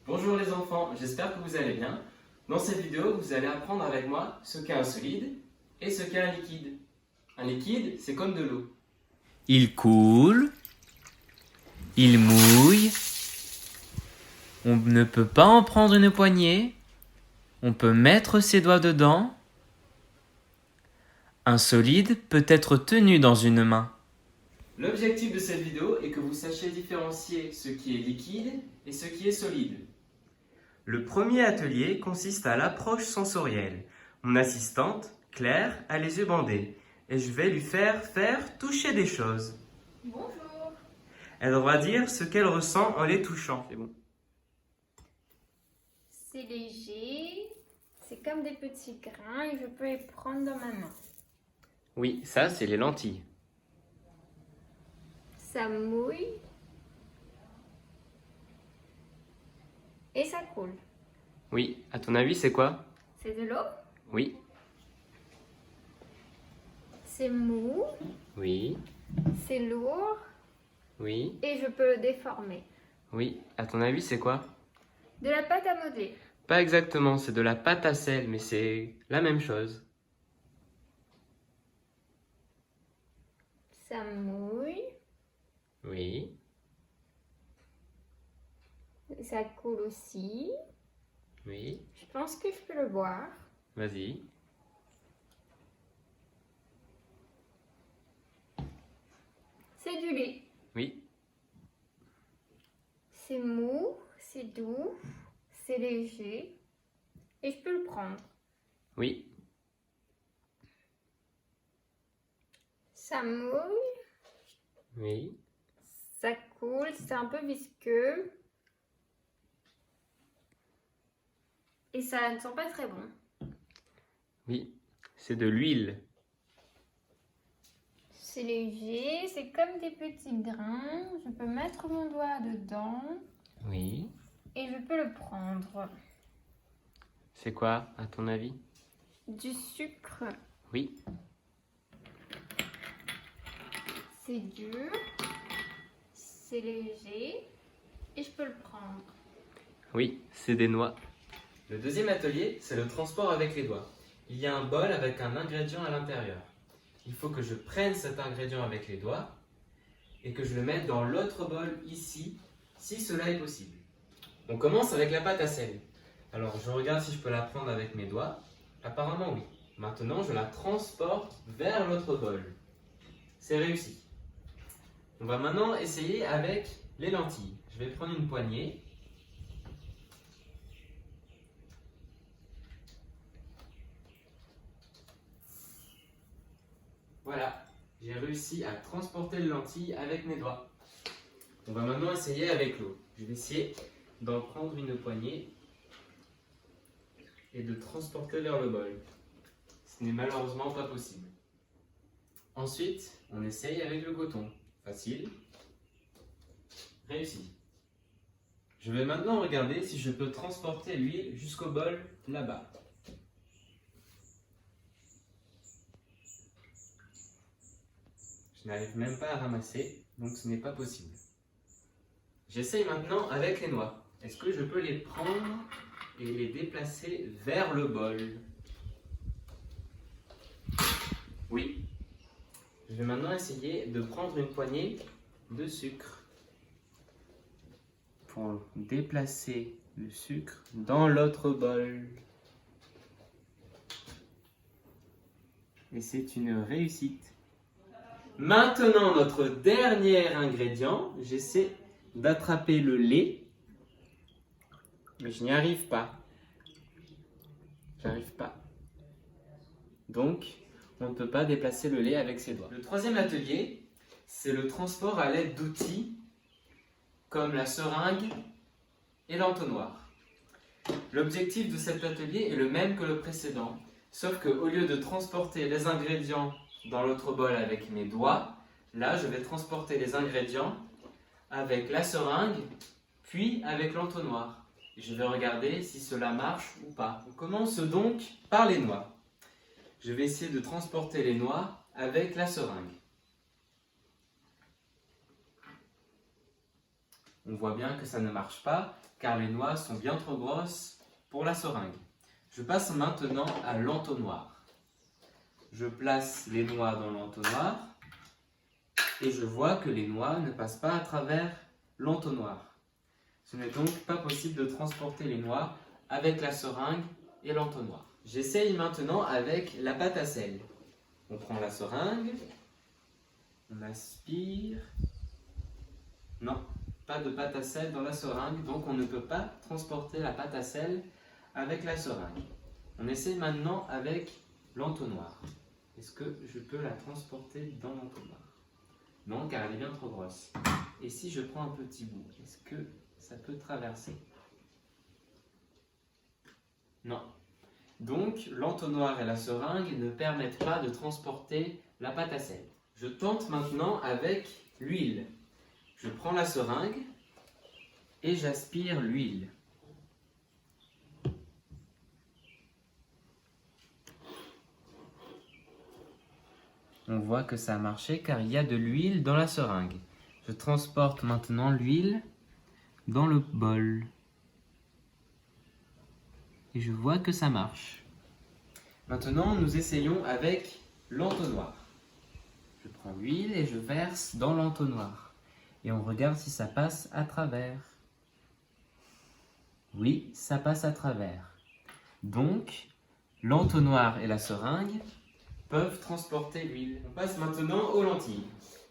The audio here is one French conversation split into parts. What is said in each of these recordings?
Bonjour les enfants, j'espère que vous allez bien. Dans cette vidéo, vous allez apprendre avec moi ce qu'est un solide et ce qu'est un liquide. Un liquide, c'est comme de l'eau. Il coule, il mouille, on ne peut pas en prendre une poignée, on peut mettre ses doigts dedans. Un solide peut être tenu dans une main. L'objectif de cette vidéo est que vous sachiez différencier ce qui est liquide et ce qui est solide. Le premier atelier consiste à l'approche sensorielle. Mon assistante, Claire, a les yeux bandés et je vais lui faire toucher des choses. Bonjour. Elle devra dire ce qu'elle ressent en les touchant. C'est bon. C'est léger, c'est comme des petits grains et je peux les prendre dans ma main. Oui, ça c'est les lentilles. Ça mouille et ça coule. Oui, à ton avis c'est quoi? C'est de l'eau, Oui, c'est mou, oui, c'est lourd oui, et je peux le déformer. oui. À ton avis c'est quoi? De la pâte à modeler. Pas exactement, c'est de la pâte à sel, mais c'est la même chose. Ça mouille, Oui, ça coule aussi. oui, Je pense que je peux le boire. vas-y. C'est du lait. Oui, C'est mou, c'est doux, c'est léger et je peux le prendre. oui, Ça mouille, oui, ça coule, c'est un peu visqueux et ça ne sent pas très bon. oui. C'est de l'huile. C'est léger, c'est comme des petits grains. Je peux mettre mon doigt dedans Oui. et je peux le prendre. C'est quoi, à ton avis? Du sucre, Oui, c'est dur, c'est léger et je peux le prendre. oui, c'est des noix. Le deuxième atelier, c'est le transport avec les doigts. Il y a un bol avec un ingrédient à l'intérieur. Il faut que je prenne cet ingrédient avec les doigts et que je le mette dans l'autre bol ici, si cela est possible. On commence avec la pâte à sel. Alors je regarde si je peux la prendre avec mes doigts. Apparemment oui. Maintenant je la transporte vers l'autre bol. C'est réussi. On va maintenant essayer avec les lentilles. Je vais prendre une poignée. Voilà, j'ai réussi à transporter les lentilles avec mes doigts. On va maintenant essayer avec l'eau. Je vais essayer d'en prendre une poignée et de transporter vers le bol. Ce n'est malheureusement pas possible. Ensuite, on essaye avec le coton. Facile. Réussi. Je vais maintenant regarder si je peux transporter l'huile jusqu'au bol là-bas. Je n'arrive même pas à ramasser, donc ce n'est pas possible. J'essaye maintenant avec les noix. Est-ce que je peux les prendre et les déplacer vers le bol? Oui. Je vais maintenant essayer de prendre une poignée de sucre pour déplacer le sucre dans l'autre bol. Et c'est une réussite. Maintenant, notre dernier ingrédient, j'essaie d'attraper le lait, mais je n'y arrive pas. J'arrive pas. Donc, on ne peut pas déplacer le lait avec ses doigts. Le troisième atelier, c'est le transport à l'aide d'outils comme la seringue et l'entonnoir. L'objectif de cet atelier est le même que le précédent, sauf qu'au lieu de transporter les ingrédients dans l'autre bol avec mes doigts, là je vais transporter les ingrédients avec la seringue, puis avec l'entonnoir. Je vais regarder si cela marche ou pas. On commence donc par les noix. Je vais essayer de transporter les noix avec la seringue. On voit bien que ça ne marche pas car les noix sont bien trop grosses pour la seringue. Je passe maintenant à l'entonnoir. Je place les noix dans l'entonnoir et je vois que les noix ne passent pas à travers l'entonnoir. Ce n'est donc pas possible de transporter les noix avec la seringue et l'entonnoir. J'essaye maintenant avec la pâte à sel. On prend la seringue, on aspire. Non, pas de pâte à sel dans la seringue, donc on ne peut pas transporter la pâte à sel avec la seringue. On essaye maintenant avec l'entonnoir. Est-ce que je peux la transporter dans l'entonnoir? Non, car elle est bien trop grosse. Et si je prends un petit bout, est-ce que ça peut traverser? Non. Donc, l'entonnoir et la seringue ne permettent pas de transporter la pâte à sel. Je tente maintenant avec l'huile. Je prends la seringue et j'aspire l'huile. On voit que ça a marché car il y a de l'huile dans la seringue. Je transporte maintenant l'huile dans le bol. Et je vois que ça marche. Maintenant, nous essayons avec l'entonnoir. Je prends l'huile et je verse dans l'entonnoir. Et on regarde si ça passe à travers. Oui, ça passe à travers. Donc, l'entonnoir et la seringue peuvent transporter l'huile. On passe maintenant aux lentilles.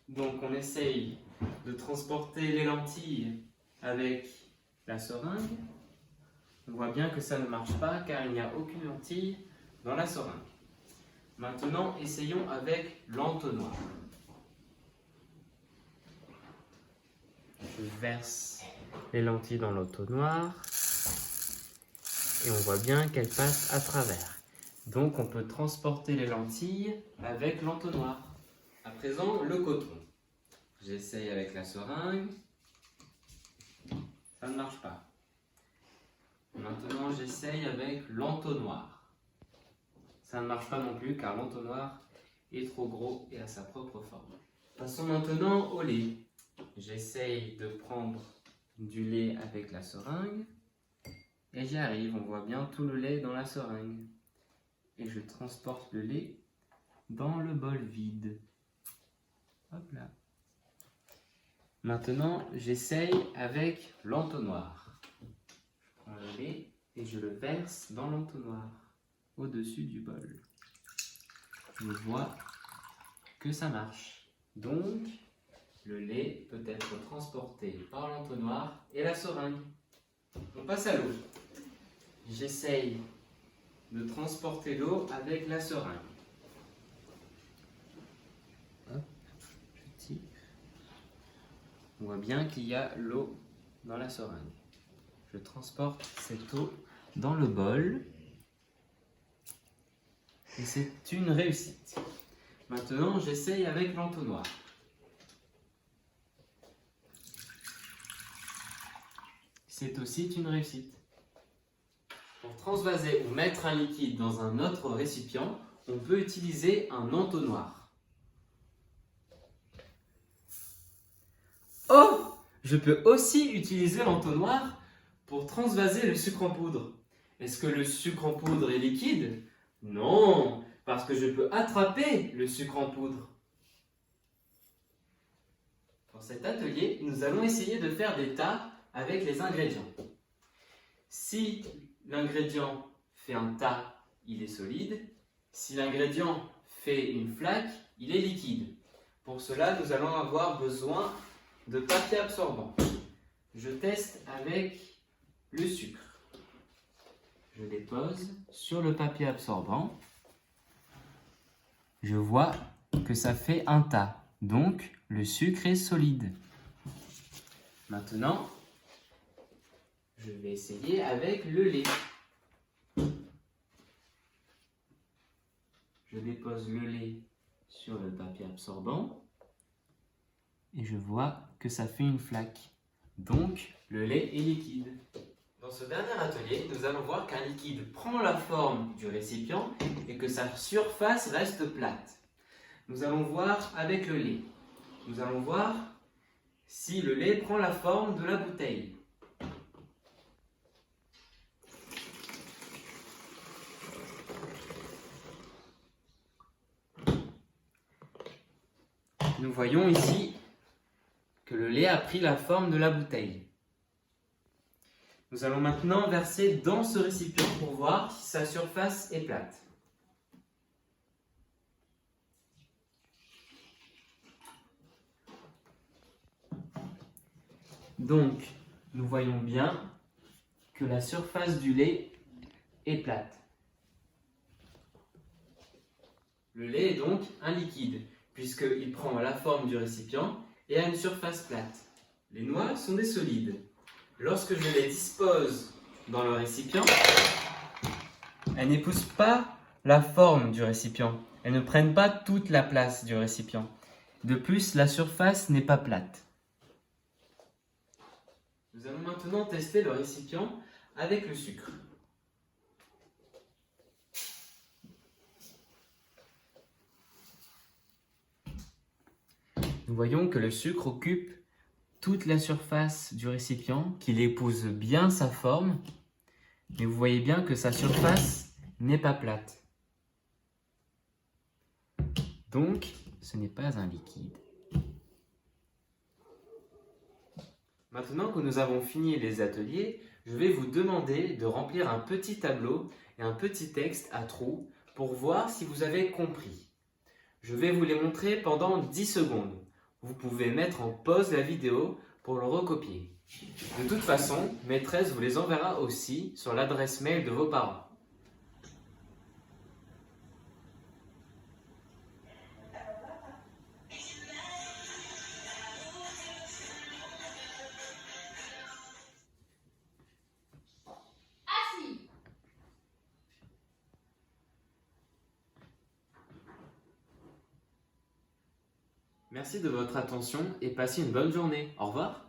Donc, on essaye de transporter les lentilles avec la seringue. On voit bien que ça ne marche pas car il n'y a aucune lentille dans la seringue. Maintenant, essayons avec l'entonnoir. Je verse les lentilles dans l'entonnoir et on voit bien qu'elles passent à travers. Donc, on peut transporter les lentilles avec l'entonnoir. À présent, le coton. J'essaye avec la seringue. Ça ne marche pas. Maintenant, j'essaye avec l'entonnoir. Ça ne marche pas non plus car l'entonnoir est trop gros et a sa propre forme. Passons maintenant au lait. J'essaye de prendre du lait avec la seringue et j'y arrive. On voit bien tout le lait dans la seringue. Et je transporte le lait dans le bol vide. Hop là. Maintenant, j'essaye avec l'entonnoir. Je prends le lait et je le verse dans l'entonnoir, au-dessus du bol. Je vois que ça marche. Donc, le lait peut être transporté par l'entonnoir et la seringue. On passe à l'eau. J'essaye de transporter l'eau avec la seringue. Hop, je tire. On voit bien qu'il y a l'eau dans la seringue. Je transporte cette eau dans le bol. Et c'est une réussite. Maintenant, j'essaye avec l'entonnoir. C'est aussi une réussite. Pour transvaser ou mettre un liquide dans un autre récipient, on peut utiliser un entonnoir. Oh! Je peux aussi utiliser l'entonnoir pour transvaser le sucre en poudre. Est-ce que le sucre en poudre est liquide? Non, parce que je peux attraper le sucre en poudre. Pour cet atelier, nous allons essayer de faire des tas avec les ingrédients. Si l'ingrédient fait un tas, il est solide. Si l'ingrédient fait une flaque, il est liquide. Pour cela, nous allons avoir besoin de papier absorbant. Je teste avec le sucre. Je dépose sur le papier absorbant. Je vois que ça fait un tas. Donc, le sucre est solide. Maintenant, je vais essayer avec le lait. Je dépose le lait sur le papier absorbant et je vois que ça fait une flaque. Donc, le lait est liquide. Dans ce dernier atelier, nous allons voir qu'un liquide prend la forme du récipient et que sa surface reste plate. Nous allons voir avec le lait. Nous allons voir si le lait prend la forme de la bouteille. Nous voyons ici que le lait a pris la forme de la bouteille. Nous allons maintenant verser dans ce récipient pour voir si sa surface est plate. Donc, nous voyons bien que la surface du lait est plate. Le lait est donc un liquide, puisqu'il prend la forme du récipient et a une surface plate. Les noix sont des solides. Lorsque je les dispose dans le récipient, elles n'épousent pas la forme du récipient. Elles ne prennent pas toute la place du récipient. De plus, la surface n'est pas plate. Nous allons maintenant tester le récipient avec le sucre. Nous voyons que le sucre occupe toute la surface du récipient, qu'il épouse bien sa forme, mais vous voyez bien que sa surface n'est pas plate. Donc, ce n'est pas un liquide. Maintenant que nous avons fini les ateliers, je vais vous demander de remplir un petit tableau et un petit texte à trous pour voir si vous avez compris. Je vais vous les montrer pendant 10 secondes. Vous pouvez mettre en pause la vidéo pour le recopier. De toute façon, maîtresse vous les enverra aussi sur l'adresse mail de vos parents. Merci de votre attention et passez une bonne journée. Au revoir.